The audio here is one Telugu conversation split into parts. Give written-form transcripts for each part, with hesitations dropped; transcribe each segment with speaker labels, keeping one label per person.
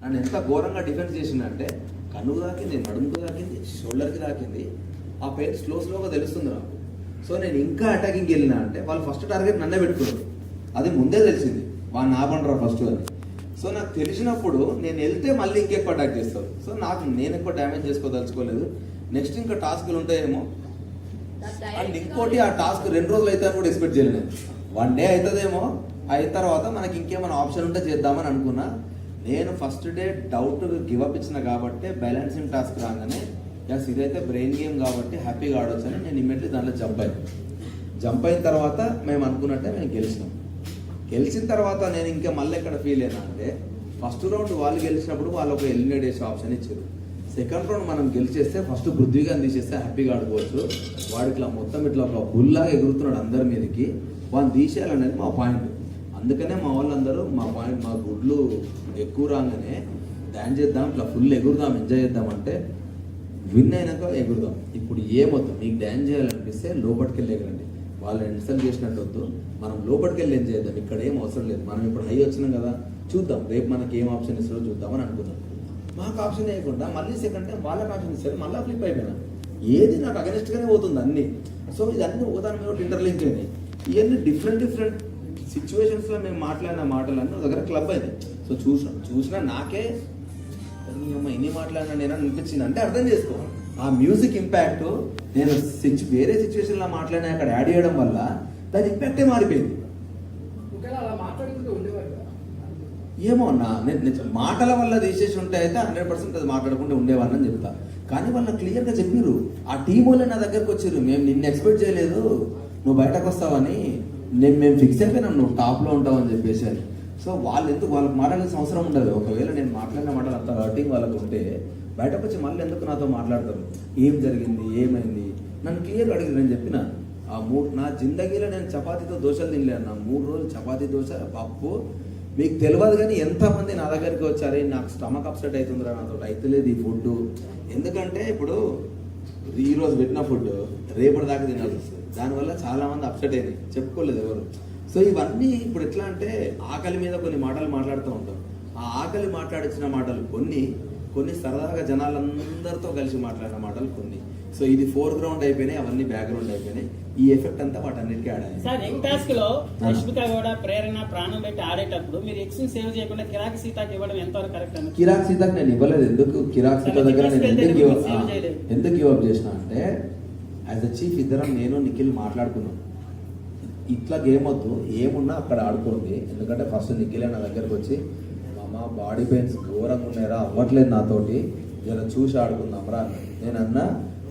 Speaker 1: నన్ను ఎంత ఘోరంగా డిఫెన్స్ చేసిందంటే కన్నుకు తాకింది, నడుముకు తాకింది, షోల్డర్కి తాకింది. ఆ పెయిన్ స్లోగా తెలుస్తుంది నాకు. సో నేను ఇంకా అటాకింగ్కి వెళ్ళినా అంటే వాళ్ళు ఫస్ట్ టార్గెట్ నన్నే పెట్టుకున్నారు. అది ముందే తెలిసింది, వాళ్ళు నా పండరా ఫస్ట్ అని. సో నాకు తెలిసినప్పుడు నేను వెళ్తే మళ్ళీ ఇంకెక్కువ అటాక్ చేస్తారు. సో నేను ఎక్కువ డ్యామేజ్ చేసుకోదలుచుకోలేదు. నెక్స్ట్ ఇంకా టాస్క్లు ఉంటాయేమో. అండ్ ఇంకోటి, ఆ టాస్క్ 2 రోజులు అయితే కూడా ఎక్స్పెక్ట్ చేయలేదు. 1 డే అవుతుందేమో. అయిన తర్వాత మనకి ఇంకేమైనా ఆప్షన్ ఉంటే చేద్దామని అనుకున్నా. నేను ఫస్ట్ డే డౌట్ గివప్ ఇచ్చిన కాబట్టి బ్యాలెన్సింగ్ టాస్క్ రాగానే ఎస్ ఇదైతే బ్రెయిన్ గేమ్ కాబట్టి హ్యాపీగా ఆడవచ్చు అని నేను ఇమ్మీడియట్లీ దాంట్లో జంప్ అయిన తర్వాత మేము అనుకున్నట్టే మేము గెలిచిన తర్వాత నేను ఇంకా మళ్ళీ ఎక్కడ ఫీల్ అయినా అంటే ఫస్ట్ రౌండ్ వాళ్ళు గెలిచినప్పుడు వాళ్ళు ఒక ఎలిమినేట్ చేసే ఆప్షన్ ఇచ్చారు. సెకండ్ రౌండ్ మనం గెలిచేస్తే ఫస్ట్ పృథ్వీగాని తీసేస్తే హ్యాపీగా ఆడుకోవచ్చు. వాడికి ఇట్లా మొత్తం ఇట్లా ఒక బుల్లాగా ఎగురుతున్నాడు అందరి మీదకి, వాడిని తీసేయాలనేది మా పాయింట్. అందుకనే మా వాళ్ళందరూ మా గుడ్లు ఎక్కువ రాగానే డాన్స్ చేద్దాం, ఇట్లా ఫుల్ ఎగురుదాం, ఎంజాయ్ చేద్దాం అంటే విన్ అయినాక ఎగురుదాం. ఇప్పుడు ఏమొద్దు, మీకు డ్యాన్స్ చేయాలనిపిస్తే లోపలికి వెళ్ళి ఎగరండి. వాళ్ళని ఇన్స్టాల్ చేసినట్టు వద్దు, మనం లోపలికి వెళ్ళి ఎంజాయ్ చేద్దాం. ఇక్కడ ఏం అవసరం లేదు. మనం ఇప్పుడు హై వచ్చినాం కదా, చూద్దాం రేపు మనకి ఏం ఆప్షన్ ఇస్తారో చూద్దామని అనుకున్నాం. మాకు ఆప్షన్ వేయకుండా మళ్ళీ సెకండ్ టైం వాళ్ళకి ఆప్షన్ ఇస్తారు. మళ్ళీ ఫ్లిప్ అయిపోయినా. ఏది నాకు అగెనిస్ట్గానే పోతుంది అన్నీ. సో ఇదన్నీ ఒకదాని మీద ఇంటర్లింక్ అయినాయి. ఇవన్నీ డిఫరెంట్ సిచ్యువేషన్స్లో మేము మాట్లాడిన మాటలన్నీ దగ్గర క్లబ్ అయినాయి. సో చూసినా నాకే ఇన్ని మాట్లాడినా నేను అనిపించింది. అంటే అర్థం చేసుకో, ఆ మ్యూజిక్ ఇంపాక్ట్ నేను వేరే సిచ్యువేషన్లో మాట్లాడినా అక్కడ యాడ్ చేయడం వల్ల దాని ఇంపాక్టే మారిపోయింది. ఏమో నేను మాటల వల్ల తీసేసి ఉంటే అయితే 100% అది మాట్లాడకుండా ఉండేవాడిని అని చెప్తా. కానీ వాళ్ళు క్లియర్గా చెప్పారు. ఆ టీం వాళ్ళే నా దగ్గరకు వచ్చారు, మేము నిన్ను ఎక్స్పెక్ట్ చేయలేదు, నువ్వు బయటకు వస్తావని. మేము ఫిక్స్ అయిపోయినాం నువ్వు టాప్లో ఉంటావని చెప్పేసి అని. సో వాళ్ళకి మాట్లాడాల్సిన అవసరం ఉండదు. ఒకవేళ నేను మాట్లాడిన మాటలు అంత హర్టింగ్ వాళ్ళకు ఉంటే బయటకు వచ్చి మళ్ళీ ఎందుకు నాతో మాట్లాడతారు, ఏం జరిగింది, ఏమైంది, నన్ను క్లియర్గా అడిగింది. నేను చెప్పిన నా జిందగీలో నేను చపాతీతో దోశలు తినలేను. నా 3 రోజులు చపాతీ దోశ పప్పు. మీకు తెలియదు కానీ ఎంతమంది నా దగ్గరికి వచ్చారు, నాకు స్టమక్ అప్సెట్ అవుతుందిరా, నాతో అవుతలేదు ఈ ఫుడ్. ఎందుకంటే ఇప్పుడు ఈరోజు పెట్టిన ఫుడ్ రేపటి దాకా తినాల్సి వస్తుంది. దానివల్ల చాలామంది అప్సెట్ అయింది, చెప్పుకోలేదు ఎవరు. సో ఇవన్నీ ఇప్పుడు ఎట్లా అంటే ఆకలి మీద కొన్ని మాటలు మాట్లాడుతూ ఉంటాం. ఆ ఆకలి మాట్లాడించిన మాటలు కొన్ని సరదాగా జనాలందరితో కలిసి మాట్లాడిన మాటలు కొన్ని. సో ఇది ఫోర్గ్రౌండ్ అయిపోయినాయి, అవన్నీ బ్యాక్గ్రౌండ్ అయిపోయినాయి. ఈ ఎఫెక్ట్ అంతా వాటన్నిటికీ ఆడాలి.
Speaker 2: సార్ యంగ్ టాస్క్ లో రష్మిక కూడా ప్రేరణ ప్రాణం పెట్టి ఆడేటప్పుడు మీరు ఎక్స్ సేవ్ చేయకుండా కిరాక్ సీతాకి ఇవ్వడం ఎంతవరకు కరెక్ట్ అని?
Speaker 1: కిరాక్ సీతాకి నేను ఇవ్వలేదు. ఎందుకు కిరాక్ సీత దగ్గర నేను ఎందుకు గివ్ చేసిన అంటే యాజ్ అ చీఫ్ ఇద్దరం నేను నిఖిల్ మాట్లాడుకున్నాం. ఇట్లా గేమ్ వద్దు, ఏమున్నా అక్కడ ఆడుకోండి. ఎందుకంటే ఫస్ట్ నిఖిలే నా దగ్గరకు వచ్చి మామ బాడీ పెయిన్స్ ఘోరంగా ఉన్నాయరా, అవ్వట్లేదు నాతోటి, ఇలా చూసి ఆడుకుందాం రా. నేను అన్నా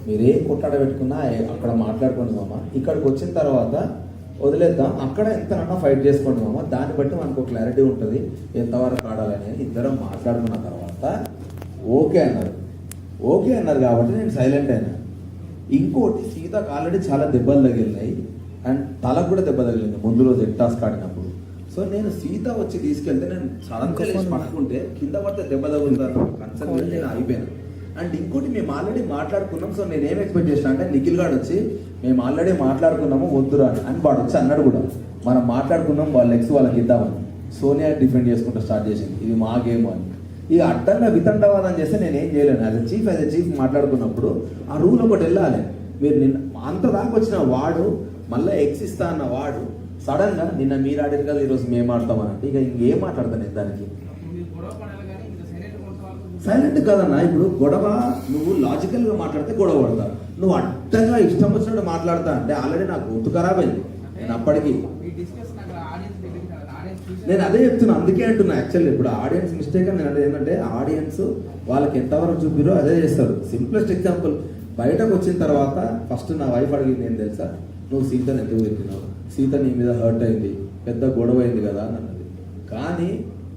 Speaker 1: మీరేం కొట్టాడ పెట్టుకున్నా అక్కడ మాట్లాడుకోండి మామ, ఇక్కడికి వచ్చిన తర్వాత వదిలేద్దాం, అక్కడ ఎంతనన్నా ఫైట్ చేసుకోండి మామ, దాన్ని బట్టి మనకు క్లారిటీ ఉంటుంది ఎంతవరకు ఆడాలని. ఇద్దరం మాట్లాడుకున్న తర్వాత ఓకే అన్నారు కాబట్టి నేను సైలెంట్ అయినా. ఇంకోటి, సీతకు ఆల్రెడీ చాలా దెబ్బలు తగిలినాయి అండ్ తలకు కూడా దెబ్బ తగిలింది ముందు రోజు టాస్క్ ఆడినప్పుడు. సో నేను సీత వచ్చి తీసుకెళ్తే నేను సడన్గా లేచి పట్టుకుంటే కింద పడితే దెబ్బ తగులుతాను కన్సర్న్ నేను అయిపోయాను. అండ్ ఇంకోటి, మేము ఆల్రెడీ మాట్లాడుకున్నాం. సో నేను ఏం ఎక్స్పెక్ట్ చేసిన అంటే నిఖిల్ గారు వచ్చి మేము ఆల్రెడీ మాట్లాడుకున్నాము వద్దురా అని వాడు వచ్చి అన్నాడు కూడా, మనం మాట్లాడుకున్నాం వాళ్ళ ఎక్స్ వాళ్ళకి ఇద్దామని. సోనియా డిఫెండ్ చేసుకుంటూ స్టార్ట్ చేసింది, ఇది మా గేమ్ అని. ఇక అడ్డంగా వితండవాదం చేస్తే నేను ఏం చేయలేను. యాజ్ ఎ చీఫ్ మాట్లాడుకున్నప్పుడు ఆ రూల్ ఒకటి వెళ్ళాలి. మీరు నిన్న అంత దాకా వచ్చిన వాడు మళ్ళీ ఎక్స్ ఇస్తా అన్న వాడు సడన్గా నిన్న మీరు ఆడారు కదా ఈరోజు మేము ఆడతామనంటే ఇక ఇంకేం మాట్లాడతాను నేను దానికి. సైలెంట్ కదన్నా. ఇప్పుడు గొడవ నువ్వు లాజికల్గా మాట్లాడితే గొడవ పడతా, నువ్వు అడ్డంగా ఇష్టం వచ్చినట్టు మాట్లాడతా అంటే ఆల్రెడీ నాకు గొంతు ఖరాబ్ అయింది. నేను అప్పటికి నేను అదే చెప్తున్నా, అందుకే అంటున్నా. యాక్చువల్లీ ఇప్పుడు ఆడియన్స్ మిస్టేక్ అని నేను అంటే ఏంటంటే ఆడియన్స్ వాళ్ళకి ఎంతవరకు చూపిరో అదే చేస్తారు. సింప్లెస్ట్ ఎగ్జాంపుల్, బయటకు వచ్చిన తర్వాత ఫస్ట్ నా వైఫ్ అడిగింది ఏం తెలుసా, నువ్వు సీతను ఎందుకు తిట్టినావు, సీత నీ మీద హర్ట్ అయింది, పెద్ద గొడవ అయింది కదా అని అన్నది. కానీ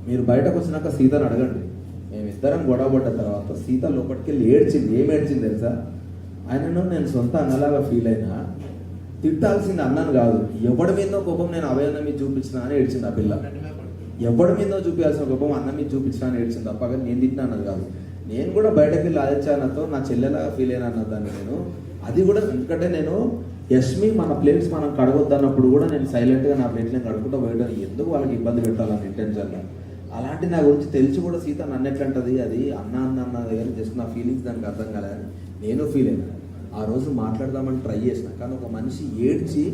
Speaker 1: మీరు బయటకు వచ్చినాక సీతను అడగండి, మేమిద్దరం గొడవ పడ్డ తర్వాత సీత లోపలికి వెళ్ళి ఏడ్చింది. ఏం ఏడ్చింది తెలుసా, ఆయనను నేను సొంత అన్నలాగా ఫీల్ అయినా, తిట్టాల్సింది అన్నాను కాదు, ఎవడి మీదో కోపం నేను అభయన్న మీద చూపించిన అని ఏడ్చింది ఆ పిల్ల. ఎవడి మీదో చూపించాల్సిన కోపం అన్న మీద చూపించిన అని ఏడ్చింది తప్ప నేను తిట్టినా అన్నది కాదు. నేను కూడా బయటకు వెళ్ళి ఆదిత్యతో నా చెల్లెలా ఫీల్ అయినా అన్నదాన్ని నేను. అది కూడా ఎందుకంటే నేను యష్మి మన ప్లేట్స్ మనం కడగొద్దన్నప్పుడు కూడా నేను సైలెంట్గా నా ప్లేట్లను కడుక్కుంటూ పోయడం, ఎందుకు వాళ్ళకి ఇబ్బంది పెట్టాలని ఇంటెన్షన్గా. అలాంటి నా గురించి తెలిసి కూడా సీత నన్ను ఎట్లంటది, అది అన్న అన్న అన్న దగ్గర జస్ట్ నా ఫీలింగ్స్ దానికి అర్థం కాలేదని నేను ఫీల్ అయినా. ఆ రోజు మాట్లాడదామని ట్రై చేసిన, కానీ ఒక మనిషి ఏడ్చి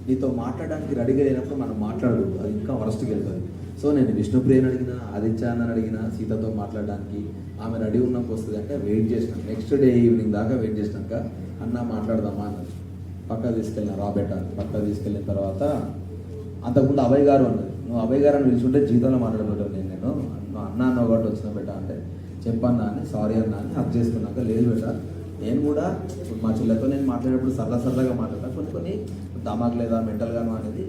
Speaker 1: నీతో మాట్లాడడానికి రెడీగా లేనప్పుడు మనం మాట్లాడదు, అది ఇంకా వరస్ట్కి వెళ్తుంది. సో నేను విష్ణుప్రియని అడిగినా, ఆదిత్య అన్నని అడిగినా సీతతో మాట్లాడడానికి, ఆమె రెడీ ఉన్నప్పుడు వస్తుంది అంటే వెయిట్ చేసినాను. నెక్స్ట్ డే ఈవినింగ్ దాకా వెయిట్ చేసినాక అన్న మాట్లాడదామా అన్నది. పక్క తీసుకెళ్ళిన రాబెట్ట పక్క తీసుకెళ్ళిన తర్వాత అంతకుముందు అభయ్ గారు అన్నది, నువ్వు అభయ్ గారు అని పిలుచుంటే జీవితంలో మాట్లాడబెట్టాను నేను నువ్వు అన్న అన్న ఒకటి వచ్చిన బెట్ట అంటే చెప్పన్నా అని, సారీ అన్న అని హక్ చేసుకున్నాక, లేదు బెట్ట నేను కూడా మా చెల్లెతో నేను మాట్లాడేటప్పుడు సరదాగా మాట్లాడతాను, కొన్ని దమాక్ లేదా మెంటల్గాను అనేది.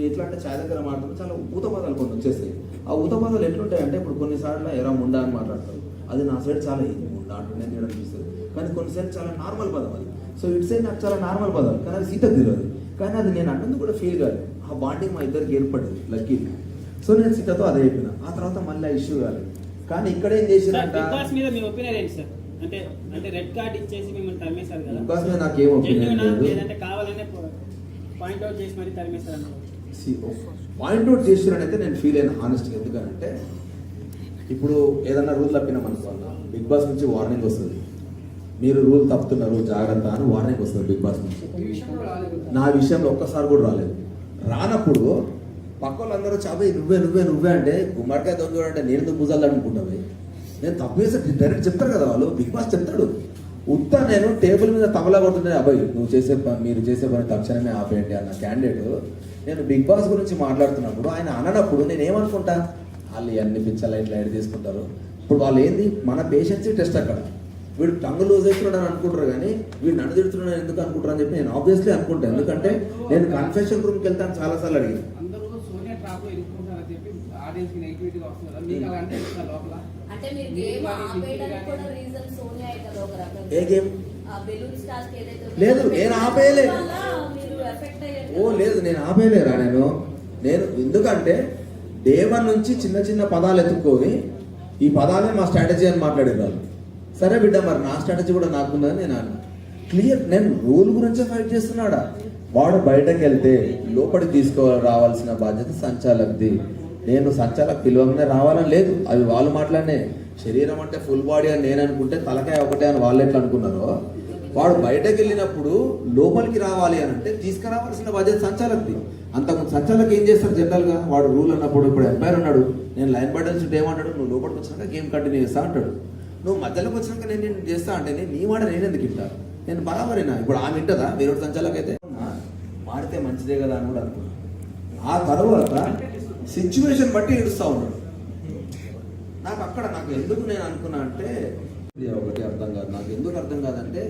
Speaker 1: ఎట్లా అంటే ఛాయ్ దగ్గర మాట్లాడుతూ చాలా ఊత పదాలు కొన్ని వచ్చేస్తాయి. ఆ ఊత పదాలు ఎట్లుంటాయంటే ఇప్పుడు కొన్నిసార్లు ఎరా ముండా అని మాట్లాడతారు, అది నా సైడ్ చాలా ముండా అంటుండే నేను అనిపిస్తుంది, కానీ కొన్నిసార్లు చాలా నార్మల్ పదం అది. సో ఇటు సైడ్ నాకు చాలా నార్మల్ పదం, కానీ అది సీతకు తెలియదు, కానీ అది నేను అన్నందుకు కూడా ఫీల్ కాదు. ఆ బాండింగ్ మా ఇద్దరికి ఏర్పడింది లక్కీ. సో నేను సీతతో అదే చెప్పిన. ఆ తర్వాత మళ్ళీ ఆ ఇష్యూ కాలేదు. కానీ ఇక్కడ ఏం చేసిందంట,
Speaker 2: బిగ్ బాస్ మీద మీ ఒపీనియన్ ఏంటి సార్? అంటే రెడ్ కార్డ్ ఇచ్చేసి మిమ్మల్ని తరిమేశారు కదా,
Speaker 1: బిగ్ బాస్ మీద నాకేం ఒపీనియన్ లేదు.
Speaker 2: లేదంటే కావాలనే పాయింట్ అవుట్ చేసి మరి తరిమేశారు అన్నారు.
Speaker 1: పాయింట్ అవుట్ చేసినట్టయితే నేను ఫీల్ అయిన హానెస్ట్గా. ఎందుకంటే ఇప్పుడు ఏదన్నా రూల్ తప్పినాం అనుకోవాలా, బిగ్ బాస్ నుంచి వార్నింగ్ వస్తుంది, మీరు రూల్ తప్పుతున్నారు జాగ్రత్త అని వార్నింగ్ వస్తుంది బిగ్ బాస్ నుంచి. నా విషయంలో ఒక్కసారి కూడా రాలేదు. రానప్పుడు పక్క వాళ్ళందరూ చాబోయి నువ్వే అంటే గుమ్మడికాయ దొంగ చూడంటే నేను ఎందుకు భుజాలు అనుకుంటావు, నేను తప్పు చేస్తే డైరెక్ట్ చెప్తారు కదా వాళ్ళు, బిగ్ బాస్ చెప్తాడు. ఉత్తా నేను టేబుల్ మీద తమలా కొడుతుంటే అబ్బాయి మీరు చేసే పని తక్షణమే ఆపేయండి అన్న క్యాండిడేట్ నేను బిగ్ బాస్ గురించి మాట్లాడుతున్నప్పుడు ఆయన అననప్పుడు నేను ఏమనుకుంటా, వాళ్ళు అన్ని పిచ్చర్లు ఇట్లా ఎడ్ తీసుకుంటారు. ఇప్పుడు వాళ్ళు ఏంది, మన పేషెన్సీ టెస్ట్ అక్కడ. వీడు టంగు లూజ్ అవుతున్నాడు అని అనుకుంటారు, కానీ వీడు నన్ను తిడుతున్నాడు ఎందుకు అనుకుంటారు అని చెప్పి నేను ఆబ్వియస్లీ అనుకుంటాను. ఎందుకంటే నేను కన్ఫెషన్ రూమ్కి వెళ్తాను చాలాసార్లు అడిగి. ఏ గేమ్ లేదు, నేను ఆపేయలే. ఓ లేదు, నేను ఆపేయలేరా. నేను ఎందుకంటే డే 1 నుంచి చిన్న పదాలు ఎత్తుక్కొని ఈ పదాలే మా స్ట్రాటజీ అని మాట్లాడేవాళ్ళు. సరే బిడ్డ, మరి నా స్ట్రాటజీ కూడా నాకుందని నేను అన్నా. క్లియర్, నేను రూల్ గురించే ఫైట్ చేస్తున్నాడా. వాడు బయటకు వెళ్తే లోపలికి తీసుకురావాల్సిన బాధ్యత సంచాలకుది. నేను సంచాలకు పిలవగానే రావాలని లేదు, అవి వాళ్ళు మాట్లాడినే. శరీరం అంటే ఫుల్ బాడీ అని నేను అనుకుంటే తలకాయ ఒకటే అని వాళ్ళు ఎట్లా అనుకున్నారో, వాడు బయటకు వెళ్ళినప్పుడు లోపలికి రావాలి అని అంటే తీసుకురావాల్సిన బాధ్యత సంచాలకుది. అంతకుముందు సంచాలకు ఏం చేస్తారు జనరల్గా, వాడు రూల్ అన్నప్పుడు ఇప్పుడు ఎంపైర్ ఉన్నాడు, నేను లైన్ బటన్స్ ఏమంటాడు, నువ్వు లోపలికి వచ్చినాక గేమ్ కంటిన్యూ చేస్తా అంటాడు. నువ్వు మధ్యలోకి వచ్చినాక నేను చేస్తా అంటే నీ మాట నేను ఎందుకు ఇంటా, నేను బరాబరేనా. ఇప్పుడు ఆమె ఇంటదా వేరే సంచాలకైతే మారితే మంచిదే కదా అని కూడా అనుకున్నాను. ఆ తర్వాత సిచ్యువేషన్ బట్టి ఏడుస్తూ ఉన్నాడు. నాకు ఎందుకు నేను అనుకున్నా అంటే ఇది ఒకటి అర్థం కాదు. నాకు ఎందుకు అర్థం కాదంటే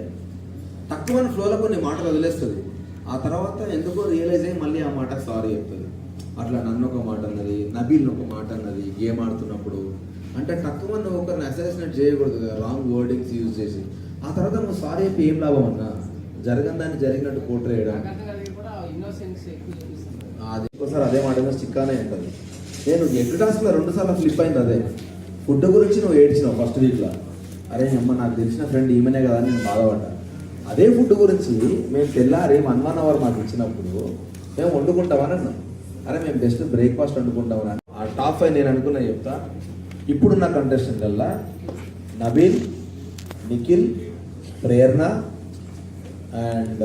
Speaker 1: తక్కువ ఫ్లోలో కొన్ని మాటలు వదిలేస్తుంది, ఆ తర్వాత ఎందుకో రియలైజ్ అయ్యి మళ్ళీ ఆ మాట సారీ చెప్తుంది. అట్లా నన్ను ఒక మాట అన్నది, నబీల్ని ఒక మాట అన్నది గేమ్ ఆడుతున్నప్పుడు. అంటే తక్కువ నువ్వు ఒకరిని అసెసినేట్ చేయకూడదు కదా, రాంగ్ వర్డింగ్స్ యూజ్ చేసి. ఆ తర్వాత నువ్వు సారీ చెప్పి ఏం లాభం అన్నా, దాన్ని జరిగినట్టు పోర్ట్రే చేయడం. అది ఇంకోసారి అదే మాట చిక్కానే ఉంటుంది. నేను ఎగ్ టాస్క్లో 2 సార్లు ఫ్లిప్ అయింది. అదే ఫుడ్ గురించి నువ్వు ఏడ్చినావు ఫస్ట్ వీక్లో, అరే అమ్మ నాకు తెలిసిన ఫ్రెండ్ ఈమెనే కదా అని నేను బాధపడ్డా. అదే ఫుడ్ గురించి మేము తెల్లారి 1 అవర్ మాకు ఇచ్చినప్పుడు మేము వండుకుంటామని అన్నాం. అరే మేము బెస్ట్ బ్రేక్ఫాస్ట్ వండుకుంటామని. ఆ టాప్ 5 నేను అనుకున్నా చెప్తా. ఇప్పుడున్న కంటెస్టెంట్ వల్ల నబీల్, నిఖిల్, ప్రేరణ అండ్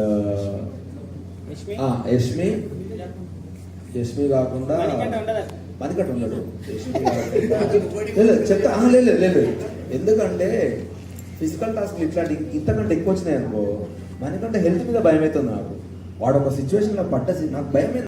Speaker 1: యష్మి కాకుండా మణికట్టు ఉండడు. చెప్తా లేదు, ఎందుకంటే ఫిజికల్ టాస్క్ ఇట్లాంటి ఇంతకంటే ఎక్కువ వచ్చినాయి అనుకో, మనకంటే హెల్త్ మీద భయం అవుతుంది నాకు. వాడు ఒక సిచ్యువేషన్లో నాకు భయం